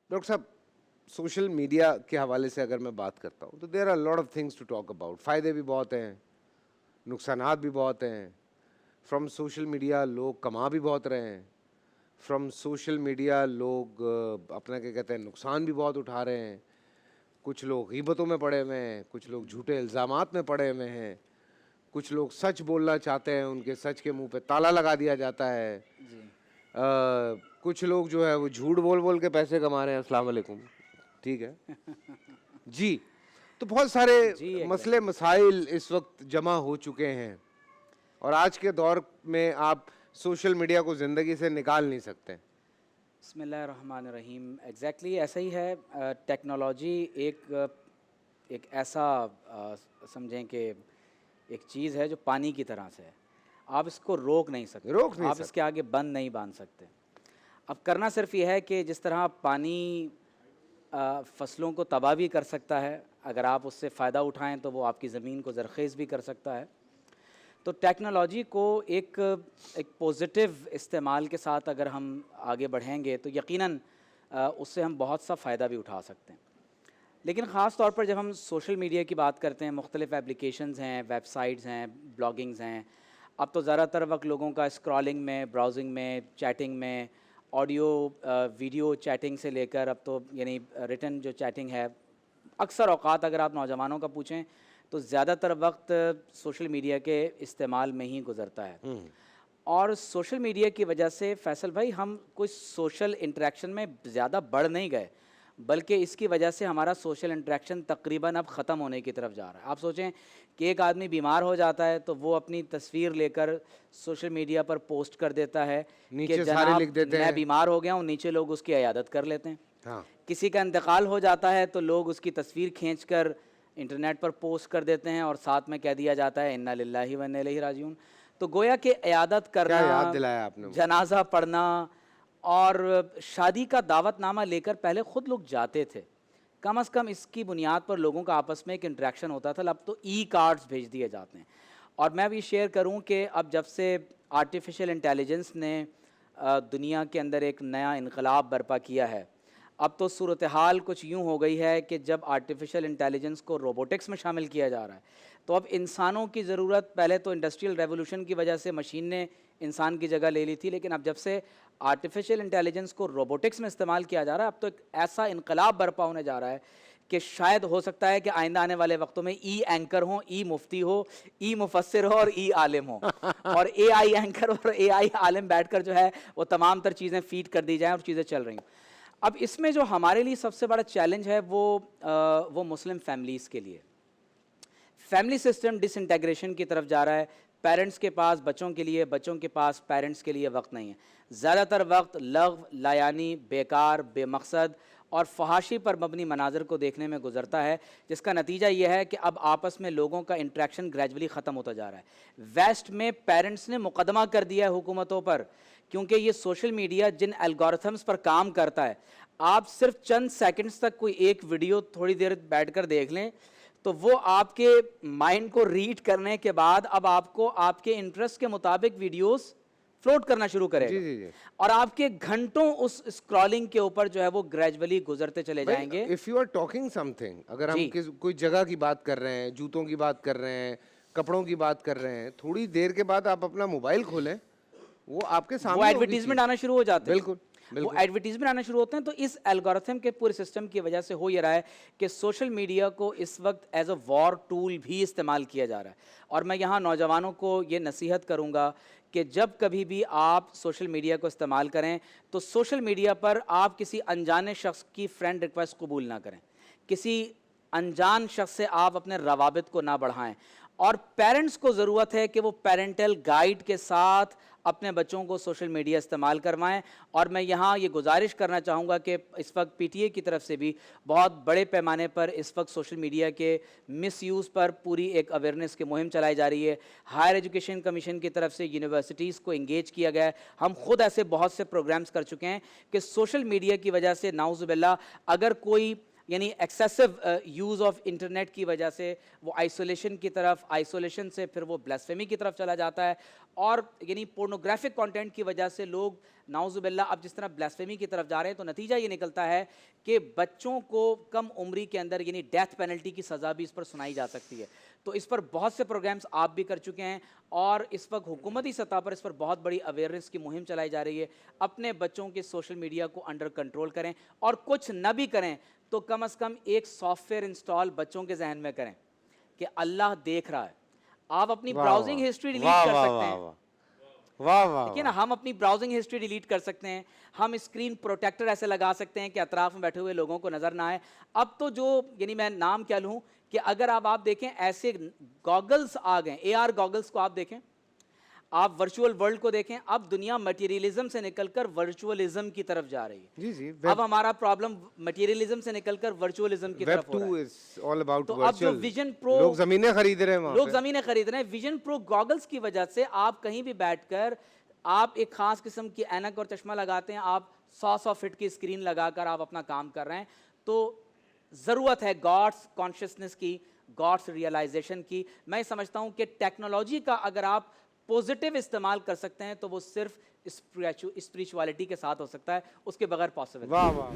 Doctor साहब, social media के हवाले से अगर मैं बात करता हूँ तो there are lot of things to talk about. फ़ायदे भी बहुत हैं, नुकसानात भी बहुत हैं। फ्रॉम सोशल मीडिया लोग कमा भी बहुत रहे हैं। फ्रॉम सोशल मीडिया लोग अपना क्या कहते हैं, नुकसान भी बहुत उठा रहे हैं। कुछ लोग गीबतों में पड़े हुए हैं, कुछ लोग झूठे इल्ज़ामात में पड़े हुए हैं, कुछ लोग सच बोलना चाहते हैं, उनके सच के मुंह पे ताला लगा दिया जाता है। जी। कुछ लोग जो है वो झूठ बोल बोल के पैसे कमा रहे हैं। अस्सलाम वालेकुम, ठीक है जी। तो बहुत सारे जी, मसले एग्ज़ैक्टली। मसाइल इस वक्त जमा हो चुके हैं और आज के दौर में आप सोशल मीडिया को ज़िंदगी से निकाल नहीं सकते। बिस्मिल्लाहिर्रहमानिर्रहीम। एग्ज़ैक्टली ऐसा ही है। टेक्नोलॉजी एक ऐसा समझें कि एक चीज़ है जो पानी की तरह से है। आप इसको रोक नहीं सकते, रोक नहीं आप इसके सकते। आगे बंद नहीं बांध सकते। अब करना सिर्फ ये है कि जिस तरह पानी फसलों को तबाह भी कर सकता है, अगर आप उससे फ़ायदा उठाएं तो वो आपकी ज़मीन को ज़रख़ेज़ भी कर सकता है। तो टेक्नोलॉजी को एक पॉजिटिव इस्तेमाल के साथ अगर हम आगे बढ़ेंगे तो यकीनन उससे हम बहुत सा फ़ायदा भी उठा सकते हैं। लेकिन ख़ास तौर पर जब हम सोशल मीडिया की बात करते हैं, मुख्तलिफ़ एप्लीकेशंस हैं, वेबसाइट्स हैं, ब्लॉगिंग्स हैं। अब तो ज़्यादातर वक्त लोगों का स्क्रॉलिंग में, ब्राउजिंग में, चैटिंग में, ऑडियो वीडियो चैटिंग से लेकर अब तो यानी रिटन जो चैटिंग है, अक्सर औक़ात अगर आप नौजवानों का पूछें तो ज़्यादातर वक्त सोशल मीडिया के इस्तेमाल में ही गुज़रता है। और सोशल मीडिया की वजह से फैसल भाई हम कुछ सोशल इंटरेक्शन में ज़्यादा बढ़ नहीं गए, बल्कि इसकी वजह से हमारा सोशल इंटरेक्शन तकरीबन अब ख़त्म होने की तरफ जा रहा है। आप सोचें कि एक आदमी बीमार हो जाता है तो वो अपनी तस्वीर लेकर सोशल मीडिया पर पोस्ट कर देता है कि नीचे सारे लिख जनाब देते मैं हैं। बीमार हो गया हूँ, नीचे लोग उसकी इयादत कर लेते हैं। हाँ, किसी का इंतकाल हो जाता है तो लोग उसकी तस्वीर खींचकर इंटरनेट पर पोस्ट कर देते हैं और साथ में कह दिया जाता है इन्ना लिल्लाहि व इन्ना इलैहि राजिऊन। तो गोया कि इयादत क्या करना, याद दिलाया आपने मुझे। जनाजा पढ़ना और शादी का दावतनामा लेकर पहले ख़ुद लोग जाते थे। कम से कम इसकी बुनियाद पर लोगों का आपस में एक इंटरेक्शन होता था। अब तो ई कार्ड्स भेज दिए जाते हैं। और मैं भी शेयर करूं कि अब जब से आर्टिफिशियल इंटेलिजेंस ने दुनिया के अंदर एक नया इनकलाब बर्पा किया है, अब तो सूरत हाल कुछ यूँ हो गई है कि जब आर्टिफिशियल इंटेलिजेंस को रोबोटिक्स में शामिल किया जा रहा है, तो अब इंसानों की ज़रूरत, पहले तो इंडस्ट्रियल रेवोल्यूशन की वजह से मशीन ने इंसान की जगह ले ली थी, लेकिन अब जब से आर्टिफिशियल इंटेलिजेंस को रोबोटिक्स में इस्तेमाल किया जा रहा है, अब तो एक ऐसा इनकलाब बर्पा होने जा रहा है कि शायद हो सकता है कि आइंदा आने वाले वक्तों में ई एंकर हो, ई मुफ्ती हो, ई मुफस्सिर हो और ई आलिम हो और एआई एंकर और एआई आलिम बैठकर जो है वो तमाम तर चीज़ें फीड कर दी जाएँ और चीज़ें चल रही हैं। अब इसमें जो हमारे लिए सबसे बड़ा चैलेंज है वो मुस्लिम फैमिलीज़ के लिए। फैमिली सिस्टम डिसइंटेग्रेशन की तरफ जा रहा है। पेरेंट्स के पास बच्चों के लिए, बच्चों के पास पेरेंट्स के लिए वक्त नहीं है। ज़्यादातर वक्त लग़्व, लायानी, बेकार, बेमकसद और फहाशी पर मबनी मनाज़र को देखने में गुजरता है, जिसका नतीजा ये है कि अब आपस में लोगों का इंटरेक्शन ग्रेजुअली ख़त्म होता जा रहा है। वेस्ट में पेरेंट्स ने मुकदमा कर दिया है हुकूमतों पर, क्योंकि ये सोशल मीडिया जिन एल्गोरिथम्स पर काम करता है, आप सिर्फ चंद सेकंड्स तक कोई एक वीडियो थोड़ी देर बैठकर देख लें तो वो आपके माइंड को रीड करने के बाद अब आपको आपके इंटरेस्ट के मुताबिक वीडियोस फ्लोट करना शुरू जी करेगा जी जी। और आपके घंटों उस स्क्रॉलिंग के ऊपर जो है वो ग्रेजुअली गुजरते चले जाएंगे। If you are talking something, अगर हम जी, कोई जगह की बात कर रहे हैं, जूतों की बात कर रहे हैं, कपड़ों की बात कर रहे हैं, थोड़ी देर के बाद आप अपना मोबाइल खोलें, वो आपके वो सामने होगी एडवर्टीजमेंट चीज। आना शुरू हो जाते हैं। बिल्कुल वो बिल्कुल। एडवर्टीजमेंट आना शुरू होते हैं। तो इस एल्गोरिथम के पूरे सिस्टम की वजह से हो ये रहा है कि सोशल मीडिया को इस वक्त एज अ वॉर टूल भी इस्तेमाल किया जा रहा है। और मैं यहाँ नौजवानों को ये नसीहत करूँगा कि जब कभी भी आप सोशल मीडिया को इस्तेमाल करें तो सोशल मीडिया पर आप किसी अनजाने शख्स की फ्रेंड रिक्वेस्ट कबूल ना करें, किसी अनजान शख्स से आप अपने रवाबित को ना बढ़ाएं। और पेरेंट्स को ज़रूरत है कि वो पेरेंटल गाइड के साथ अपने बच्चों को सोशल मीडिया इस्तेमाल करवाएं। और मैं यहाँ ये गुजारिश करना चाहूँगा कि इस वक्त पीटीए की तरफ से भी बहुत बड़े पैमाने पर इस वक्त सोशल मीडिया के मिसयूज़ पर पूरी एक अवेयरनेस की मुहिम चलाई जा रही है। हायर एजुकेशन कमीशन की तरफ से यूनिवर्सिटीज़ को इंगेज किया गया है। हम खुद ऐसे बहुत से प्रोग्राम्स कर चुके हैं कि सोशल मीडिया की वजह से नाउज़ुबिल्लाह अगर कोई यानी एक्सेसिव यूज़ ऑफ इंटरनेट की वजह से वो आइसोलेशन की तरफ, आइसोलेशन से फिर वो ब्लास्फेमी की तरफ चला जाता है, और यानी पोर्नोग्राफिक कंटेंट की वजह से लोग नाउजुबिल्ला अब जिस तरह ब्लास्फेमी की तरफ जा रहे हैं, तो नतीजा ये निकलता है कि बच्चों को कम उम्री के अंदर यानी डेथ पेनल्टी की सज़ा भी इस पर सुनाई जा सकती है। तो इस पर बहुत से प्रोग्राम्स आप भी कर चुके हैं, और इस वक्त हुकूमती सतह पर इस पर बहुत बड़ी अवेयरनेस की मुहिम चलाई जा रही है। अपने बच्चों के सोशल मीडिया को अंडर कंट्रोल करें, और कुछ न भी करें तो कम से कम एक सॉफ्टवेयर इंस्टॉल बच्चों के जहन में करें कि अल्लाह देख रहा है। आप अपनी वाह, ब्राउजिंग वाह। हिस्ट्री डिलीट वाह, कर वाह, सकते वाह, हैं। वाह। वाह, वाह, देखिए ना, वाह। हम अपनी ब्राउजिंग हिस्ट्री डिलीट कर सकते हैं, हम स्क्रीन प्रोटेक्टर ऐसे लगा सकते हैं कि अतराफ में बैठे हुए लोगों को नजर ना आए। अब तो जो यानी मैं नाम क्या लूं, कि अगर आप देखें ऐसे गॉगल्स आ गए, एआर गॉगल्स को आप देखें, आप वर्चुअल वर्ल्ड को देखें, अब दुनिया मटेरियलिज्म से निकलकर वर्चुअलिज्म की तरफ जा रही है। जी जी, अब हमारा प्रॉब्लम मटेरियलिज्म से निकलकर वर्चुअलिज्म की वेब तरफ हो रहा 2 है। इज ऑल अबाउट तो अब जो वर्चुअल। विजन प्रो, लोग जमीनें खरीद रहे हैं वहां लोग पे। जमीनें खरीद रहे हैं, विजन प्रो गॉगल्स की वजह से आप कहीं भी बैठकर आप एक खास किस्म की ऐनक और चश्मा लगाते हैं, आप 100 फीट की स्क्रीन लगाकर आप अपना काम कर रहे हैं। तो ज़रूरत है गॉड्स कॉन्शियसनेस की, गॉड्स रियलाइजेशन की। मैं समझता हूं कि टेक्नोलॉजी का अगर आप पॉजिटिव इस्तेमाल कर सकते हैं तो वो सिर्फ स्पिरिचुअलिटी के साथ हो सकता है, उसके बगैर पॉसिबल। वाह वाह।